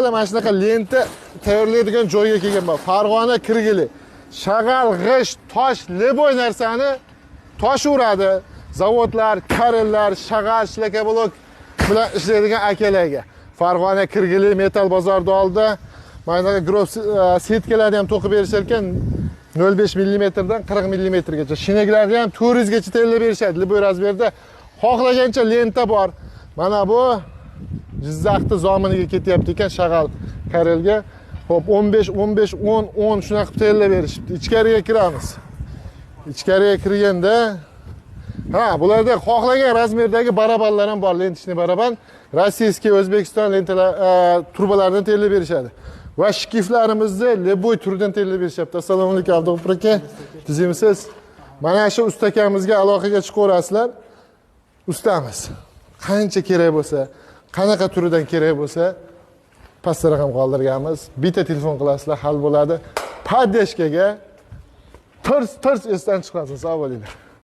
Mana shunaqa lenta tayyorlaydigan joyga kelganman. Farg'ona kirgili. Shag'al, g'isht, tosh, leboy narsani tosh uradi. Zavodlar, karellar, shag'al, shlaka blok bilan ishlaydigan akalarga. Farg'ona kirgili metal bozorida oldi. Mana grob setkalarni ham to'qib berishar ekan 0.5 mm dan 40 mm gacha. Shinaklarni ham 400 gacha tayyorlab berishadi. Leboy razmerda xohlagancha lenta bor. Mana bu Jizzaxda zominiga ketyapti ekan shag'al karelga. Xo'p, 15, 15, 10, 10 shunaqa qilib tayyorlab berishibdi. Ichkariga kiramiz. Ichkariga kirganda bularda xohlagan razmerdagi barabanlar ham bor, lentishni baraban. Rossiyskiy, O'zbekiston lentalar turbalaridan tayyorlab berishadi. Va shkiflarimizni leboy turidan tayyorlab berishyapti. Assalomu alaykum Abdug'ofur aka. Tuzimsiz? Mana shu ustakamizga aloqaga chiqaverasizlar. Ustamiz. Qancha kerak bo'lsa, qanaqa turidan kerak bo'lsa, pastda raqam qoldirganmiz. Bitta telefon qilasizlar, hal bo'ladi. Podeshkaga tirs esdan chiqasin. Sog' bo'linglar.